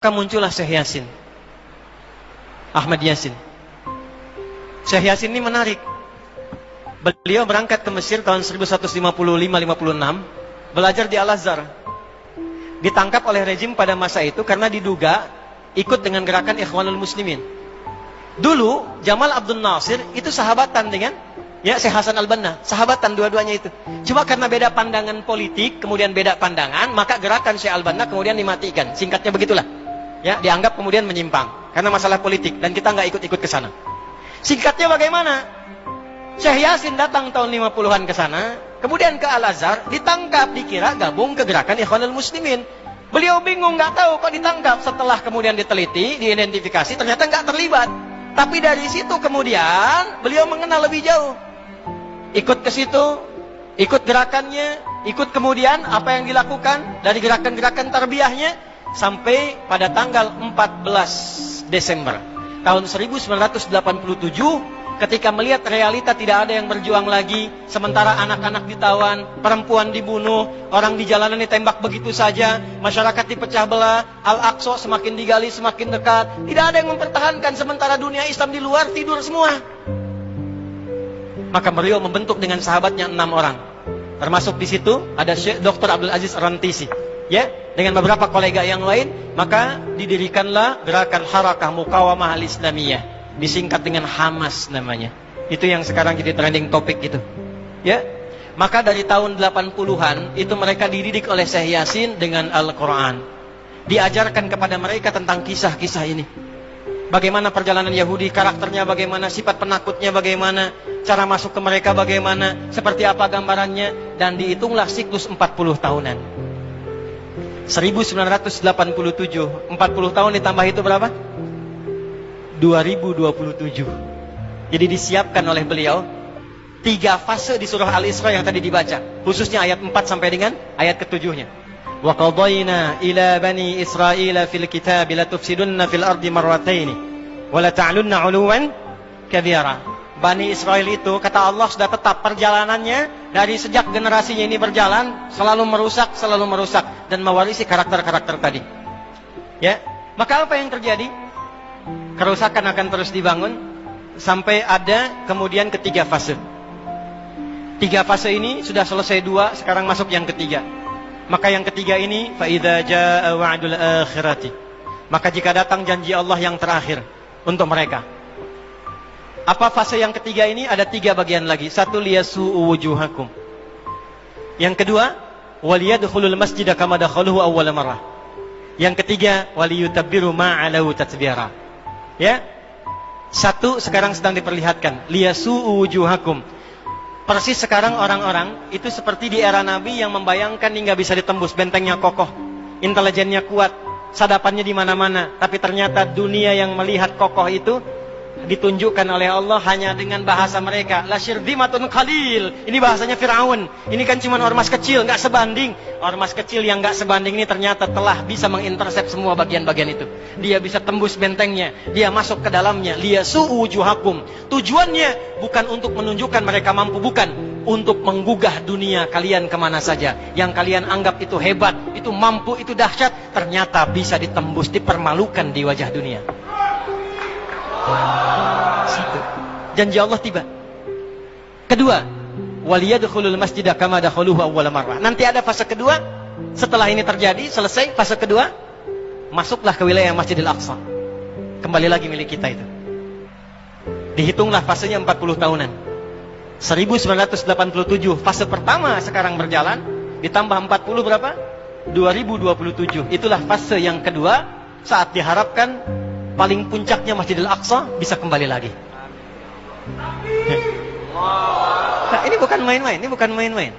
muncullah Syekh Yasin, Ahmad Yasin. Syekh Yasin ini menarik. Beliau berangkat ke Mesir tahun 1155-56, belajar di Al-Azhar. Ditangkap oleh rejim pada masa itu karena diduga ikut dengan gerakan Ikhwanul Muslimin. Dulu Jamal Abdul Nasir itu sahabatan dengan Syekh Hasan Al-Banna, sahabatan dua-duanya itu. Cuma karena beda pandangan politik, kemudian beda pandangan, maka gerakan Syekh Al-Banna kemudian dimatikan. Singkatnya begitulah. Dianggap kemudian menyimpang karena masalah politik dan kita nggak ikut-ikut ke sana. Singkatnya bagaimana? Syekh Yasin datang tahun 50-an ke sana, kemudian ke Al-Azhar, ditangkap, dikira gabung ke gerakan Ikhwanul Muslimin. Beliau bingung, nggak tahu kok ditangkap. Setelah kemudian diteliti, diidentifikasi, ternyata nggak terlibat. Tapi dari situ kemudian beliau mengenal lebih jauh. Ikut ke situ, ikut gerakannya, ikut kemudian apa yang dilakukan dari gerakan-gerakan tarbiyahnya sampai pada tanggal 14 Desember tahun 1987 ketika melihat realita tidak ada yang berjuang lagi, sementara anak-anak ditawan, perempuan dibunuh, orang di jalanan ditembak begitu saja, masyarakat dipecah belah, Al-Aqsa semakin digali semakin dekat, tidak ada yang mempertahankan, sementara dunia Islam di luar tidur semua. Maka beliau membentuk dengan sahabatnya 6 orang. Termasuk di situ ada Syekh Dr. Abdul Aziz Rantisi. Dengan beberapa kolega yang lain, maka didirikanlah gerakan Harakah Muqawamah Al-Islamiyah. Disingkat dengan Hamas namanya. Itu yang sekarang jadi trending topik gitu. Maka dari tahun 80-an itu mereka dididik oleh Syekh Yasin dengan Al-Quran. Diajarkan kepada mereka tentang kisah-kisah ini. Bagaimana perjalanan Yahudi, karakternya bagaimana, sifat penakutnya bagaimana, cara masuk ke mereka bagaimana, seperti apa gambarannya, dan dihitunglah siklus 40 tahunan. 1987, 40 tahun ditambah itu berapa? 2027. Jadi disiapkan oleh beliau 3 fase di surah Al-Isra yang tadi dibaca, khususnya ayat 4 sampai dengan ayat ke-7-nya. Wa qadayna ila bani Israila fil kitab la tufsidunna fil ardi marrataini wa la ta'lunna 'uluwan kabira. Bani Israel itu kata Allah sudah tetap perjalanannya dari sejak generasinya ini berjalan selalu merusak dan mewarisi karakter-karakter tadi. Maka apa yang terjadi? Kerusakan akan terus dibangun sampai ada kemudian ketiga fase. 3 fase ini sudah selesai 2, sekarang masuk yang ketiga. Maka yang ketiga ini fa idza jaa wa'dul akhirati. Maka jika datang janji Allah yang terakhir untuk mereka. Apa fase yang ketiga ini? Ada 3 bagian lagi. 1, liyasu'u wujuhakum. Yang kedua, waliyadkhulul masjida kama dakhaluhu awwal marrah. Yang ketiga, waliyutabbiru ma 'alahu tatbira. 1 sekarang sedang diperlihatkan, liyasu'u wujuhakum. Persis sekarang orang-orang itu seperti di era Nabi yang membayangkan hingga bisa ditembus, bentengnya kokoh, intelijennya kuat, sadapannya di mana-mana. Tapi ternyata dunia yang melihat kokoh itu ditunjukkan oleh Allah hanya dengan bahasa mereka. La syirzimatun qalil. Ini bahasanya Firaun. Ini kan cuma ormas kecil, nggak sebanding. Ormas kecil yang nggak sebanding ini ternyata telah bisa mengintersep semua bagian-bagian itu. Dia bisa tembus bentengnya, dia masuk ke dalamnya. Liyasu'u wujuhakum. Tujuannya bukan untuk menunjukkan mereka mampu, bukan. Untuk menggugah dunia kalian kemana saja. Yang kalian anggap itu hebat, itu mampu, itu dahsyat, ternyata bisa ditembus, dipermalukan di wajah dunia. Satu, janji Allah tiba. Kedua, waliyadkhulul masjida kama dakhaluhu awwal marrah. Nanti ada fase kedua. Setelah ini terjadi, selesai fase kedua, masuklah ke wilayah Masjidil Aqsa. Kembali lagi milik kita itu. Dihitunglah fasenya 40 tahunan. 1987 fase pertama sekarang berjalan, ditambah 40 berapa? 2027. Itulah fase yang kedua, saat diharapkan paling puncaknya Masjidil Aqsa bisa kembali lagi. Nah, ini bukan main-main,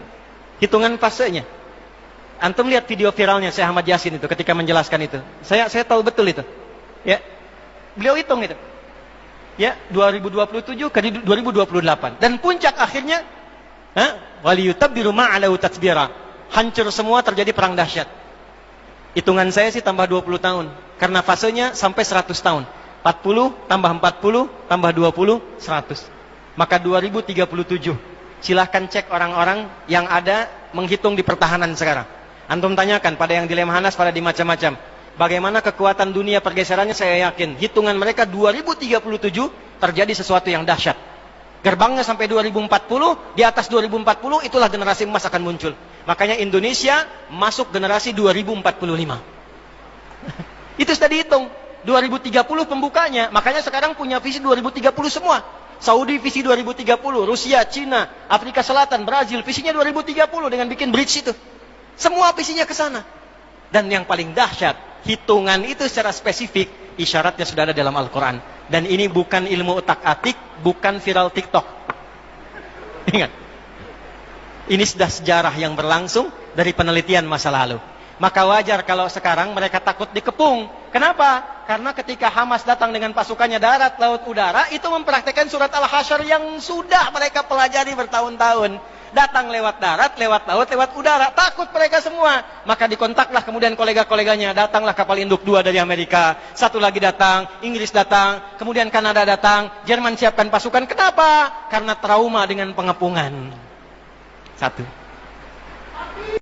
hitungan fasenya. Antum lihat video viralnya Syekh Ahmad Yasin itu ketika menjelaskan itu. Saya tahu betul itu. Beliau hitung itu. 2027 ke 2028 dan puncak akhirnya waliyutabbiru ma'alahu tatbira. Hancur semua, terjadi perang dahsyat. Hitungan saya sih tambah 20 tahun. Karena fasenya sampai 100 tahun. 40 tambah 40 tambah 20, 100. Maka 2037. Silahkan cek orang-orang yang ada menghitung di pertahanan sekarang. Antum tanyakan pada yang di Lemhanas, pada di macam-macam. Bagaimana kekuatan dunia pergeserannya saya yakin. Hitungan mereka 2037 terjadi sesuatu yang dahsyat. Gerbangnya sampai 2040, di atas 2040 itulah generasi emas akan muncul. Makanya Indonesia masuk generasi 2045. Itu sudah dihitung. 2030 pembukanya. Makanya sekarang punya visi 2030 semua. Saudi visi 2030, Rusia, Cina, Afrika Selatan, Brazil visinya 2030 dengan bikin bridge itu. Semua visinya ke sana. Dan yang paling dahsyat, hitungan itu secara spesifik, isyaratnya sudah ada dalam Al-Quran. Dan ini bukan ilmu otak-atik, bukan viral TikTok. Ingat. Ini sudah sejarah yang berlangsung dari penelitian masa lalu. Maka wajar kalau sekarang mereka takut dikepung. Kenapa? Karena ketika Hamas datang dengan pasukannya darat, laut, udara, itu mempraktekkan surat Al-Hasyr yang sudah mereka pelajari bertahun-tahun. Datang lewat darat, lewat laut, lewat udara. Takut mereka semua. Maka dikontaklah kemudian kolega-koleganya. Datanglah kapal induk 2 dari Amerika. Satu lagi datang, Inggris datang. Kemudian Kanada datang. Jerman siapkan pasukan. Kenapa? Karena trauma dengan pengepungan. Satu.